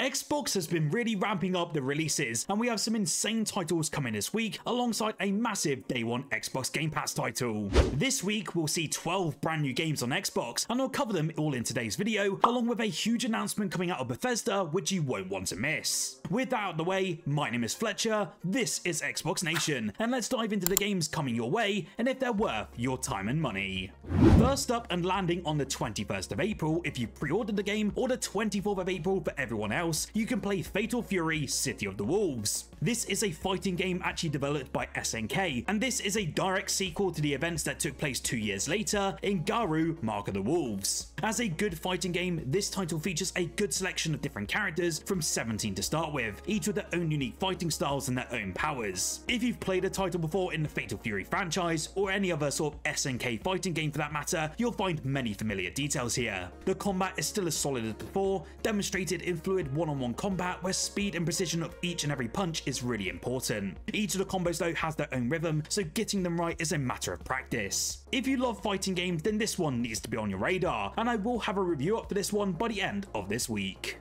Xbox has been really ramping up the releases, and we have some insane titles coming this week alongside a massive day one Xbox Game Pass title. This week we'll see 12 brand new games on Xbox, and I'll cover them all in today's video, along with a huge announcement coming out of Bethesda which you won't want to miss. With that out of the way, my name is Fletcher, this is Xbox Nation, and let's dive into the games coming your way and if they're worth your time and money. First up and landing on the 21st of April if you pre-ordered the game, or the 24th of April for everyone else, you can play Fatal Fury City of the Wolves. This is a fighting game actually developed by SNK, and this is a direct sequel to the events that took place 2 years later in Garou: Mark of the Wolves. As a good fighting game, this title features a good selection of different characters from 17 to start with, each with their own unique fighting styles and their own powers. If you've played a title before in the Fatal Fury franchise, or any other sort of SNK fighting game for that matter, you'll find many familiar details here. The combat is still as solid as before, demonstrated in fluid one-on-one combat where speed and precision of each and every punch is really important. Each of the combos though has their own rhythm, so getting them right is a matter of practice. If you love fighting games, then this one needs to be on your radar, and I will have a review up for this one by the end of this week.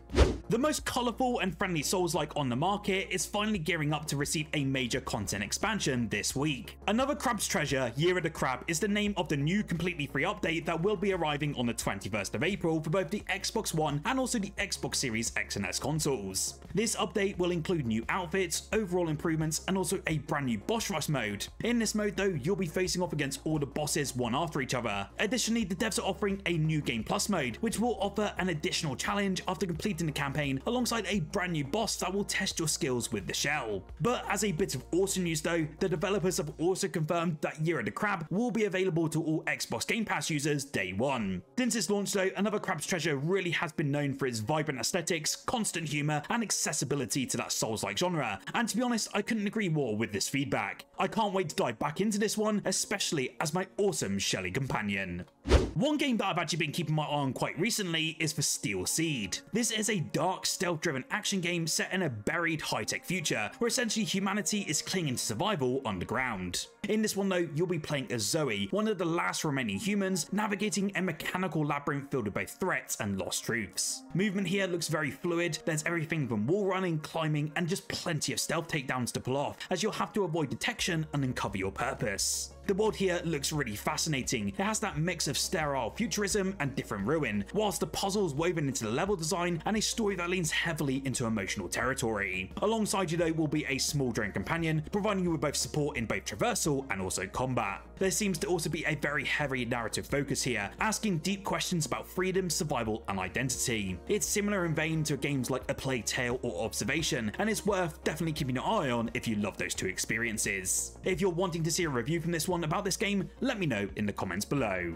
The most colourful and friendly Souls-like on the market is finally gearing up to receive a major content expansion this week. Another Crab's Treasure, Year of the Crab is the name of the new completely free update that will be arriving on the 21st of April for both the Xbox One and also the Xbox Series X and S consoles. This update will include new outfits, overall improvements, and also a brand new boss rush mode. In this mode though, you'll be facing off against all the bosses one after each other. Additionally, the devs are offering a new Game Plus mode, which will offer an additional challenge after completing the campaign, alongside a brand new boss that will test your skills with the shell. But as a bit of awesome news though, the developers have also confirmed that Year of the Crab will be available to all Xbox Game Pass users day one. Since its launch though, Another Crab's Treasure really has been known for its vibrant aesthetics, constant humour, and accessibility to that Souls-like genre, and to be honest, I couldn't agree more with this feedback. I can't wait to dive back into this one, especially as my awesome Shelly companion. One game that I've actually been keeping my eye on quite recently is for Steel Seed. This is a dark, stealth-driven action game set in a buried high-tech future, where essentially humanity is clinging to survival underground. In this one though, you'll be playing as Zoe, one of the last remaining humans, navigating a mechanical labyrinth filled with both threats and lost truths. Movement here looks very fluid, there's everything from wall running, climbing, and just plenty of stealth takedowns to pull off, as you'll have to avoid detection and uncover your purpose. The world here looks really fascinating. It has that mix of sterile futurism and different ruin, whilst the puzzles woven into the level design and a story that leans heavily into emotional territory. Alongside you though will be a small drone companion, providing you with both support in both traversal and also combat. There seems to also be a very heavy narrative focus here, asking deep questions about freedom, survival, and identity. It's similar in vein to games like A Plague Tale or Observation, and it's worth definitely keeping an eye on if you love those two experiences. If you're wanting to see a review from this one about this game, let me know in the comments below.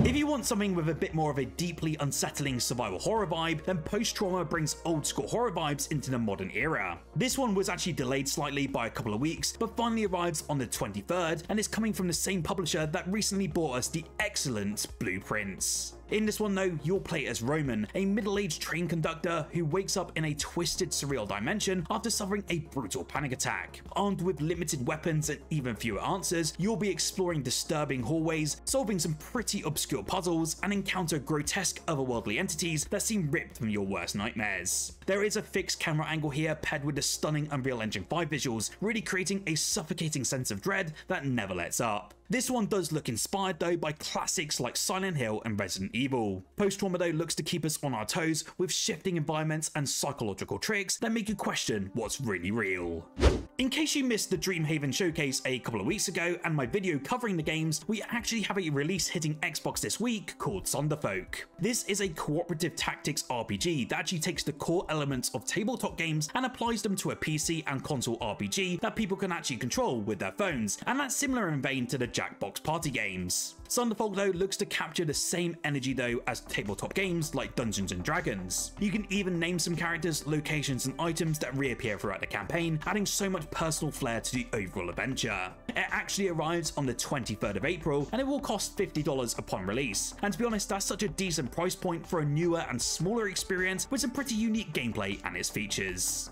If you want something with a bit more of a deeply unsettling survival horror vibe, then Post-Trauma brings old school horror vibes into the modern era. This one was actually delayed slightly by a couple of weeks, but finally arrives on the 23rd, and is coming from the same publisher that recently brought us the excellent Blueprints. In this one though, you'll play as Roman, a middle-aged train conductor who wakes up in a twisted, surreal dimension after suffering a brutal panic attack. Armed with limited weapons and even fewer answers, you'll be exploring disturbing hallways, solving some pretty obscure puzzles, and encounter grotesque otherworldly entities that seem ripped from your worst nightmares. There is a fixed camera angle here paired with the stunning Unreal Engine 5 visuals, really creating a suffocating sense of dread that never lets up. This one does look inspired though by classics like Silent Hill and Resident Evil. Post-Trauma though looks to keep us on our toes with shifting environments and psychological tricks that make you question what's really real. In case you missed the Dreamhaven showcase a couple of weeks ago and my video covering the games, we actually have a release hitting Xbox this week called Sunderfolk. This is a cooperative tactics RPG that actually takes the core elements of tabletop games and applies them to a PC and console RPG that people can actually control with their phones, and that's similar in vein to the Jackbox party games. Sunderfolk though looks to capture the same energy though as tabletop games like Dungeons and Dragons. You can even name some characters, locations, and items that reappear throughout the campaign, adding so much personal flair to the overall adventure. It actually arrives on the 23rd of April, and it will cost $50 upon release. And to be honest, that's such a decent price point for a newer and smaller experience with some pretty unique gameplay and its features.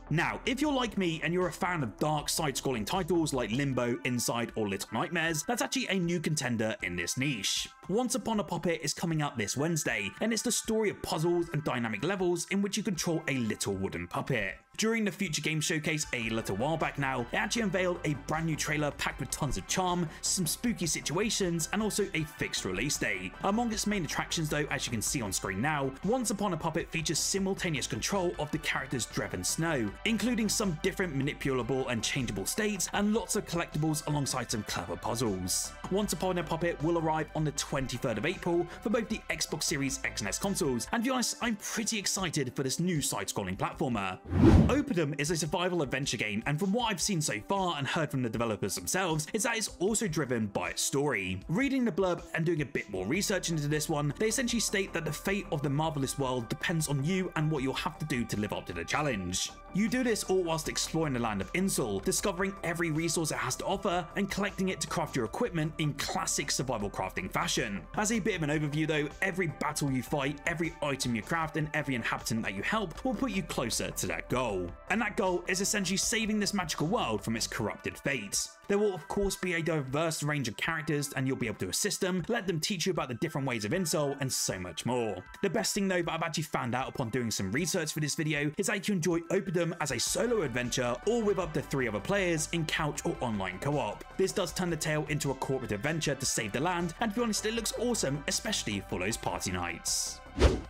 Now, if you're like me and you're a fan of dark side-scrolling titles like Limbo, Inside, or Little Nightmares, that's actually a new contender in this niche. Once Upon a Puppet is coming out this Wednesday, and it's the story of puzzles and dynamic levels in which you control a little wooden puppet. During the Future Game Showcase a little while back now, it actually unveiled a brand new trailer packed with tons of charm, some spooky situations, and also a fixed release date. Among its main attractions though, as you can see on screen now, Once Upon a Puppet features simultaneous control of the characters Drev and Snow, including some different manipulable and changeable states, and lots of collectibles alongside some clever puzzles. Once Upon a Puppet will arrive on the 23rd of April for both the Xbox Series X and S consoles, and to be honest, I'm pretty excited for this new side-scrolling platformer. Oppidum is a survival adventure game, and from what I've seen so far and heard from the developers themselves, is that it's also driven by its story. Reading the blurb and doing a bit more research into this one, they essentially state that the fate of the marvelous world depends on you and what you'll have to do to live up to the challenge. You do this all whilst exploring the land of Insel, discovering every resource it has to offer and collecting it to craft your equipment in classic survival crafting fashion. As a bit of an overview though, every battle you fight, every item you craft, and every inhabitant that you help will put you closer to that goal. And that goal is essentially saving this magical world from its corrupted fate. There will of course be a diverse range of characters, and you'll be able to assist them, let them teach you about the different ways of Insel, and so much more. The best thing though that I've actually found out upon doing some research for this video is that you can enjoy Oppidum as a solo adventure or with up to 3 other players in couch or online co-op. This does turn the tale into a corporate adventure to save the land, and to be honest, it looks awesome, especially for those party nights.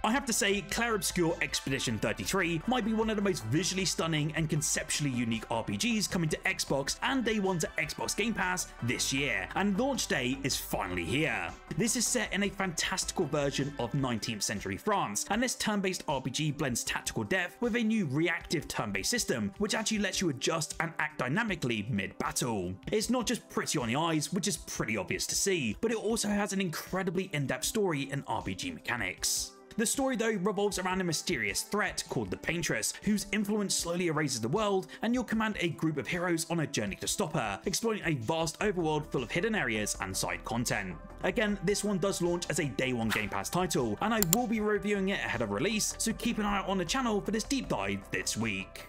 I have to say, Clair Obscur Expedition 33 might be one of the most visually stunning and conceptually unique RPGs coming to Xbox and day one to Xbox Game Pass this year, and launch day is finally here. This is set in a fantastical version of 19th century France, and this turn-based RPG blends tactical depth with a new reactive turn-based system, which actually lets you adjust and act dynamically mid-battle. It's not just pretty on the eyes, which is pretty obvious to see, but it also has an incredibly in-depth story and RPG mechanics. The story though revolves around a mysterious threat called the Paintress, whose influence slowly erases the world, and you'll command a group of heroes on a journey to stop her, exploring a vast overworld full of hidden areas and side content. Again, this one does launch as a day one Game Pass title, and I will be reviewing it ahead of release, so keep an eye out on the channel for this deep dive this week.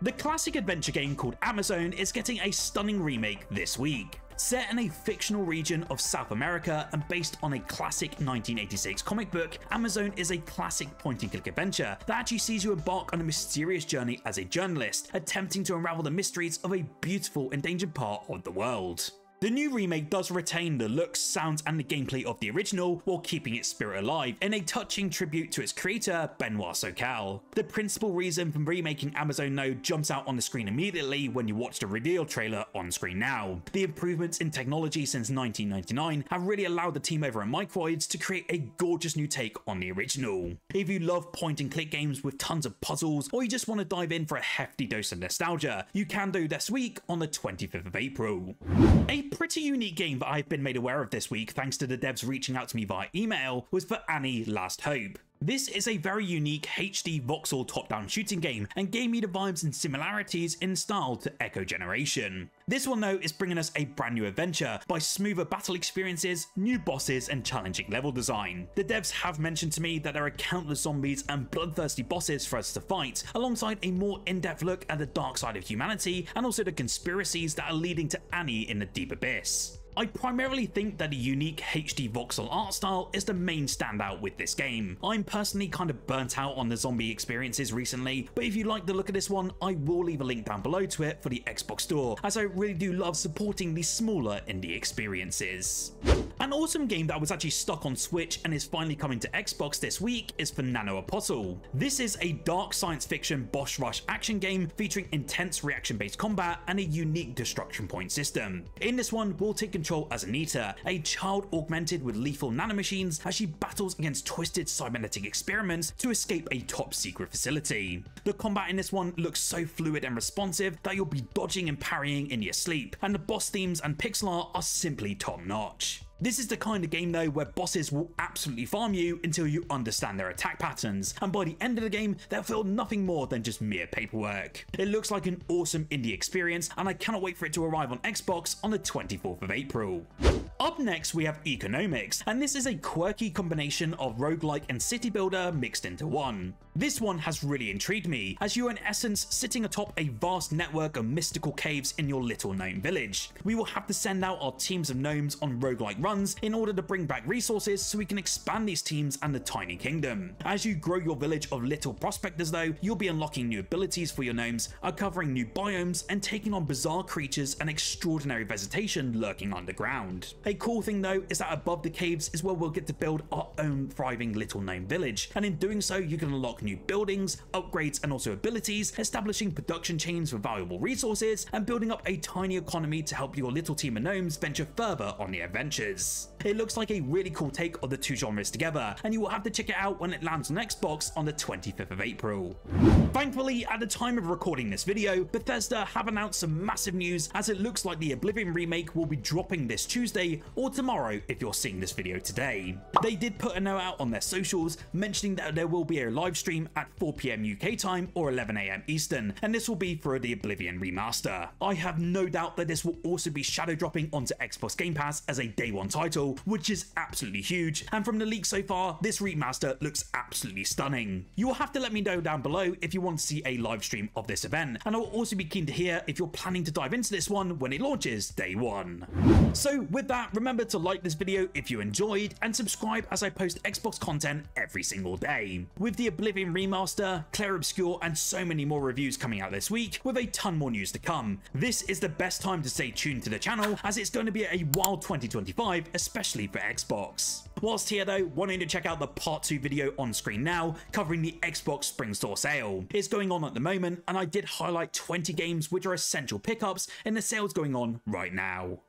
The classic adventure game called Amerzone is getting a stunning remake this week. Set in a fictional region of South America and based on a classic 1986 comic book, Amerzone is a classic point-and-click adventure that actually sees you embark on a mysterious journey as a journalist, attempting to unravel the mysteries of a beautiful endangered part of the world. The new remake does retain the looks, sounds, and the gameplay of the original while keeping its spirit alive in a touching tribute to its creator, Benoit Socal. The principal reason for remaking Amerzone though jumps out on the screen immediately when you watch the reveal trailer on screen now. The improvements in technology since 1999 have really allowed the team over at Microids to create a gorgeous new take on the original. If you love point-and-click games with tons of puzzles, or you just want to dive in for a hefty dose of nostalgia, you can do this week on the 25th of April. A pretty unique game that I've been made aware of this week thanks to the devs reaching out to me via email was for Annie Last Hope. This is a very unique HD voxel top-down shooting game and gave me the vibes and similarities in style to Echo Generation. This one though is bringing us a brand new adventure by smoother battle experiences, new bosses, and challenging level design. The devs have mentioned to me that there are countless zombies and bloodthirsty bosses for us to fight, alongside a more in-depth look at the dark side of humanity and also the conspiracies that are leading to Annie in the deep abyss. I primarily think that the unique HD voxel art style is the main standout with this game. I'm personally kind of burnt out on the zombie experiences recently, but if you like the look of this one, I will leave a link down below to it for the Xbox store, as I really do love supporting these smaller indie experiences. An awesome game that was actually stuck on Switch and is finally coming to Xbox this week is for NanoApostle. This is a dark science fiction boss rush action game featuring intense reaction based combat and a unique destruction point system. In this one, we'll take control as Anita, a child augmented with lethal nanomachines, as she battles against twisted cybernetic experiments to escape a top secret facility. The combat in this one looks so fluid and responsive that you'll be dodging and parrying in your sleep, and the boss themes and pixel art are simply top notch. This is the kind of game though where bosses will absolutely farm you until you understand their attack patterns, and by the end of the game they'll feel nothing more than just mere paperwork. It looks like an awesome indie experience, and I cannot wait for it to arrive on Xbox on the 24th of April. Up next we have EcoGnomix, and this is a quirky combination of roguelike and city builder mixed into one. This one has really intrigued me, as you are in essence sitting atop a vast network of mystical caves in your little gnome village. We will have to send out our teams of gnomes on roguelike runs in order to bring back resources so we can expand these teams and the tiny kingdom. As you grow your village of little prospectors though, you'll be unlocking new abilities for your gnomes, uncovering new biomes, and taking on bizarre creatures and extraordinary vegetation lurking underground. A cool thing though is that above the caves is where we'll get to build our own thriving little gnome village, and in doing so you can unlock new buildings, upgrades, and also abilities, establishing production chains for valuable resources, and building up a tiny economy to help your little team of gnomes venture further on their adventures. It looks like a really cool take of the two genres together, and you will have to check it out when it lands on Xbox on the 25th of April. Thankfully, at the time of recording this video, Bethesda have announced some massive news, as it looks like the Oblivion remake will be dropping this Tuesday or tomorrow if you're seeing this video today. They did put a note out on their socials mentioning that there will be a live stream at 4 PM UK time or 11 AM Eastern, and this will be for the Oblivion remaster. I have no doubt that this will also be shadow dropping onto Xbox Game Pass as a day one title, which is absolutely huge, and from the leak so far, this remaster looks absolutely stunning. You will have to let me know down below if you want to see a live stream of this event, and I will also be keen to hear if you're planning to dive into this one when it launches day one. So with that, remember to like this video if you enjoyed, and subscribe as I post Xbox content every single day. With the Oblivion remaster, Clair, Obscur, and so many more reviews coming out this week, with a ton more news to come, this is the best time to stay tuned to the channel, as it's going to be a wild 2025, especially for Xbox. Whilst here though, wanting to check out the part 2 video on screen now, covering the Xbox Spring Store sale. It's going on at the moment, and I did highlight 20 games which are essential pickups in the sales going on right now.